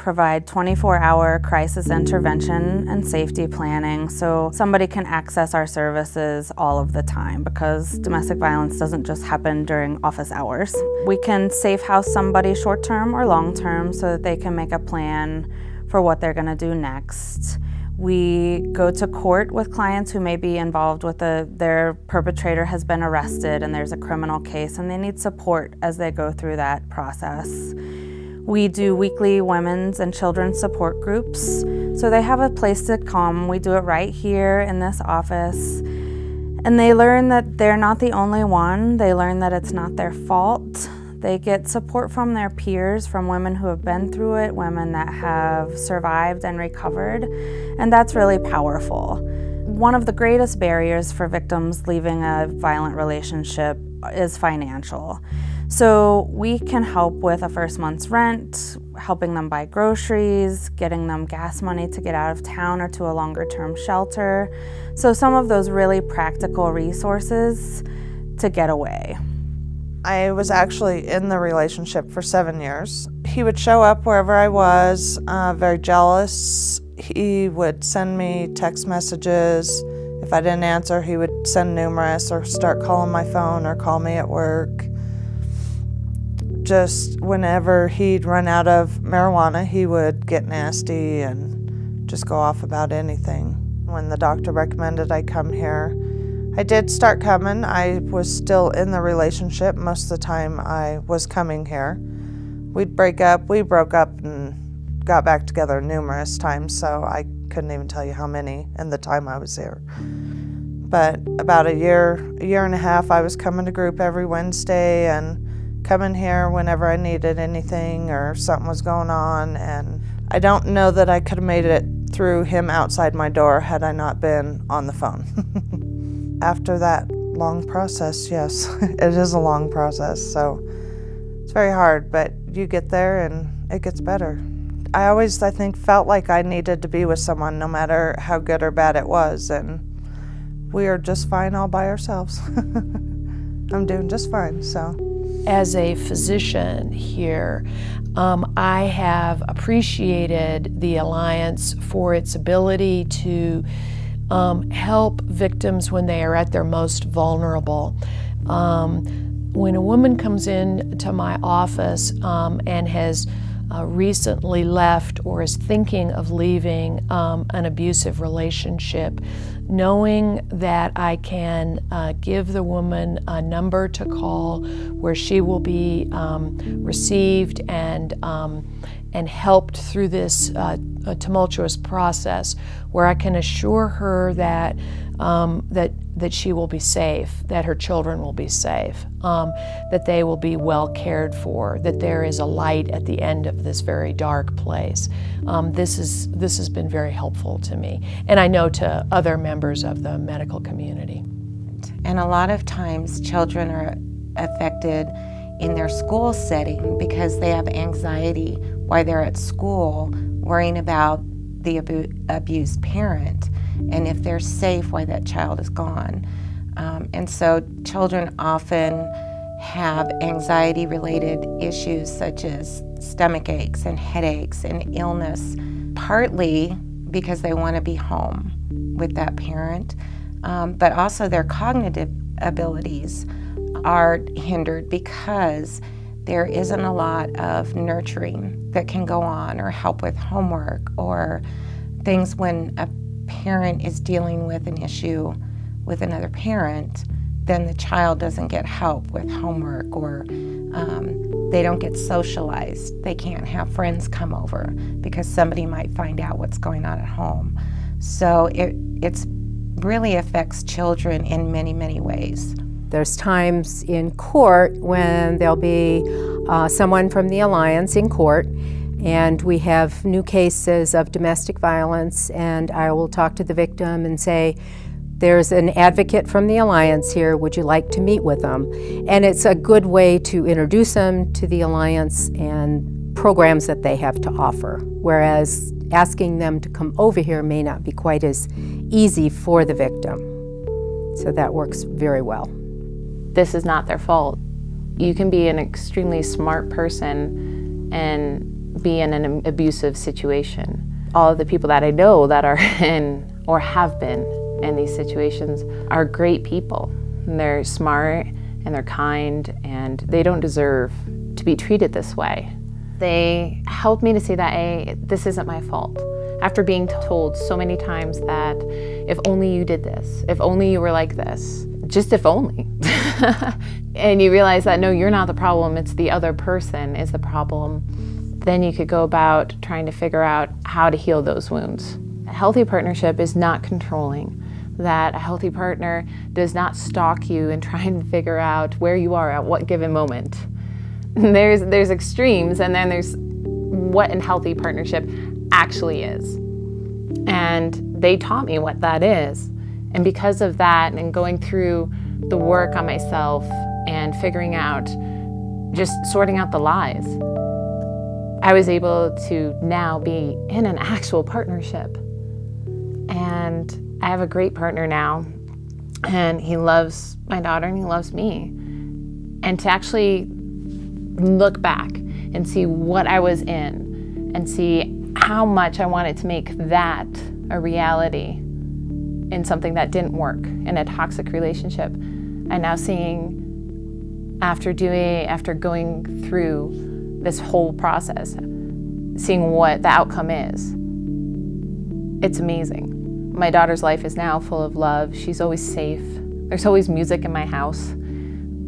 provide 24-hour crisis intervention and safety planning so somebody can access our services all of the time, because domestic violence doesn't just happen during office hours. We can safe house somebody short-term or long-term so that they can make a plan for what they're going to do next. We go to court with clients who may be involved with their perpetrator has been arrested and there's a criminal case and they need support as they go through that process. We do weekly women's and children's support groups, so they have a place to come. We do it right here in this office. And they learn that they're not the only one. They learn that it's not their fault. They get support from their peers, from women who have been through it, women that have survived and recovered, and that's really powerful. One of the greatest barriers for victims leaving a violent relationship is financial. So we can help with a first month's rent, helping them buy groceries, getting them gas money to get out of town or to a longer-term shelter. So some of those really practical resources to get away. I was actually in the relationship for 7 years. He would show up wherever I was, very jealous. He would send me text messages. If I didn't answer, he would send numerous or start calling my phone or call me at work. Just whenever he'd run out of marijuana, he would get nasty and just go off about anything. When the doctor recommended I come here, I did start coming. I was still in the relationship most of the time I was coming here. We'd break up, we broke up and got back together numerous times, so I couldn't even tell you how many in the time I was here. But about a year and a half, I was coming to group every Wednesday and coming here whenever I needed anything or something was going on. And I don't know that I could have made it through him outside my door had I not been on the phone. After that long process, yes, it is a long process, so it's very hard, but you get there and it gets better. I always, I think, felt like I needed to be with someone no matter how good or bad it was, and we are just fine all by ourselves. I'm doing just fine, so. As a physician here, I have appreciated the Alliance for its ability to help victims when they are at their most vulnerable. When a woman comes in to my office and has recently left or is thinking of leaving an abusive relationship, knowing that I can give the woman a number to call where she will be received and helped through this tumultuous process, where I can assure her that that she will be safe, that her children will be safe, that they will be well cared for, that there is a light at the end of this very dark place. This has been very helpful to me, and I know to other members of the medical community. And a lot of times children are affected in their school setting because they have anxiety while they're at school, worrying about the abused parent and if they're safe while that child is gone. And so children often have anxiety-related issues such as stomach aches and headaches and illness, partly because they want to be home with that parent, but also their cognitive abilities are hindered because there isn't a lot of nurturing that can go on, or help with homework, or things when a parent is dealing with an issue with another parent, then the child doesn't get help with homework, or they don't get socialized. They can't have friends come over because somebody might find out what's going on at home. So it's really affects children in many, many ways. There's times in court when there'll be someone from the Alliance in court, and we have new cases of domestic violence, and I will talk to the victim and say, there's an advocate from the Alliance here, would you like to meet with them? And it's a good way to introduce them to the Alliance and programs that they have to offer, whereas asking them to come over here may not be quite as easy for the victim. So that works very well. This is not their fault. You can be an extremely smart person and be in an abusive situation. All of the people that I know that are in or have been in these situations are great people. And they're smart and they're kind and they don't deserve to be treated this way. They helped me to see that, A, this isn't my fault. After being told so many times that if only you did this, if only you were like this, just if only. And you realize that no, you're not the problem, it's the other person is the problem. Then you could go about trying to figure out how to heal those wounds. A healthy partnership is not controlling. That a healthy partner does not stalk you and try and figure out where you are at what given moment. There's extremes, and then there's what a healthy partnership actually is. And they taught me what that is. And because of that, and going through the work on myself and figuring out, just sorting out the lies, I was able to now be in an actual partnership. And I have a great partner now, and he loves my daughter and he loves me. And to actually look back and see what I was in and see how much I wanted to make that a reality in something that didn't work in a toxic relationship. And now seeing, after going through this whole process, seeing what the outcome is, it's amazing. My daughter's life is now full of love. She's always safe. There's always music in my house.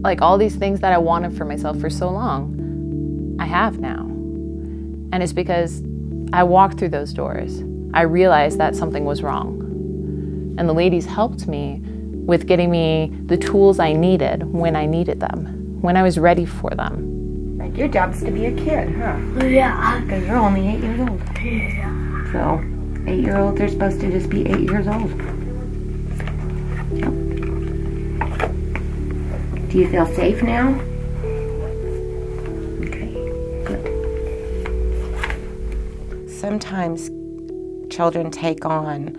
Like all these things that I wanted for myself for so long, I have now. And it's because I walked through those doors. I realized that something was wrong. And the ladies helped me with getting me the tools I needed when I needed them, when I was ready for them. Like your job's to be a kid, huh? Yeah. Because you're only 8 years old. Yeah. So 8-year-olds are supposed to just be 8 years old. Yep. Do you feel safe now? Okay, good. Sometimes children take on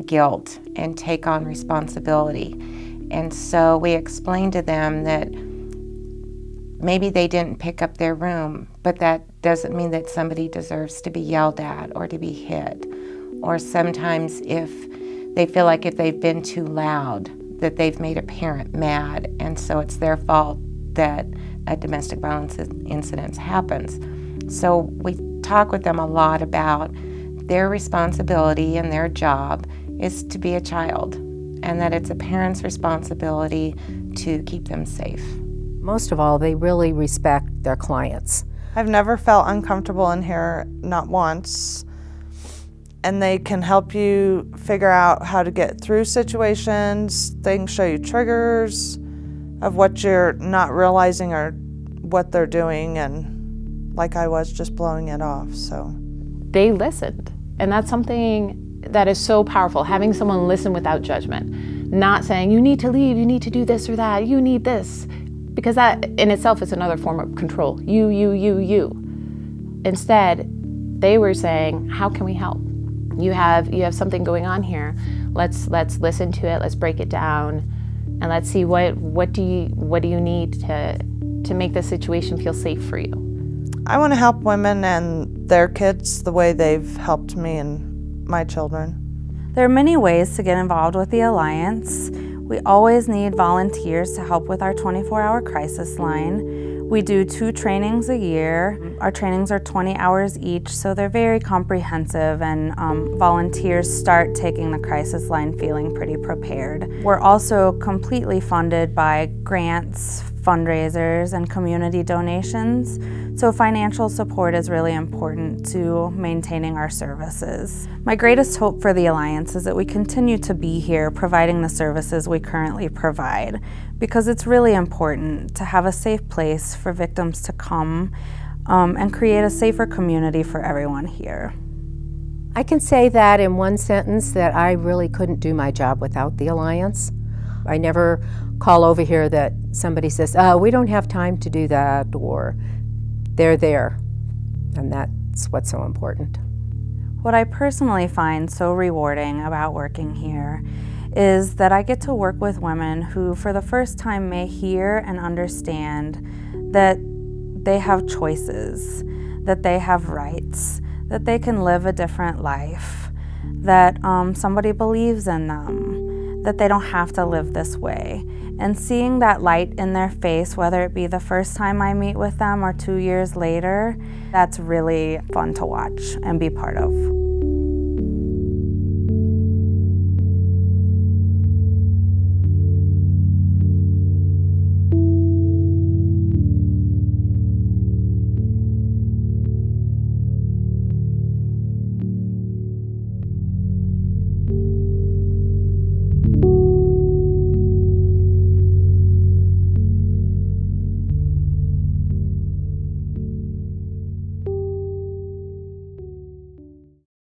guilt and take on responsibility. And so we explain to them that maybe they didn't pick up their room, but that doesn't mean that somebody deserves to be yelled at or to be hit. Or sometimes if they feel like if they've been too loud, that they've made a parent mad, and so it's their fault that a domestic violence incident happens. So we talk with them a lot about their responsibility and their job is to be a child, and that it's a parent's responsibility to keep them safe. Most of all, they really respect their clients. I've never felt uncomfortable in here, not once. And they can help you figure out how to get through situations. They can show you triggers of what you're not realizing or what they're doing, and like I was, just blowing it off. So They listened, and that's something that is so powerful, having someone listen without judgment, not saying you need to leave, you need to do this or that, you need this, because that in itself is another form of control. You. Instead, they were saying, how can we help? You have something going on here. Let's listen to it. Let's break it down, and let's see what do you need to make this situation feel safe for you. I want to help women and their kids the way they've helped me and my children. There are many ways to get involved with the Alliance. We always need volunteers to help with our 24-hour crisis line. We do 2 trainings a year. Our trainings are 20 hours each, so they're very comprehensive, and volunteers start taking the crisis line feeling pretty prepared. We're also completely funded by grants, fundraisers, and community donations, so financial support is really important to maintaining our services. My greatest hope for the Alliance is that we continue to be here providing the services we currently provide, because it's really important to have a safe place for victims to come and create a safer community for everyone here. I can say that in one sentence, that I really couldn't do my job without the Alliance. I never call over here that somebody says, oh, we don't have time to do that, or they're there, and that's what's so important. What I personally find so rewarding about working here is that I get to work with women who for the first time may hear and understand that they have choices, that they have rights, that they can live a different life, that somebody believes in them, that they don't have to live this way. And seeing that light in their face, whether it be the first time I meet with them or 2 years later, that's really fun to watch and be part of.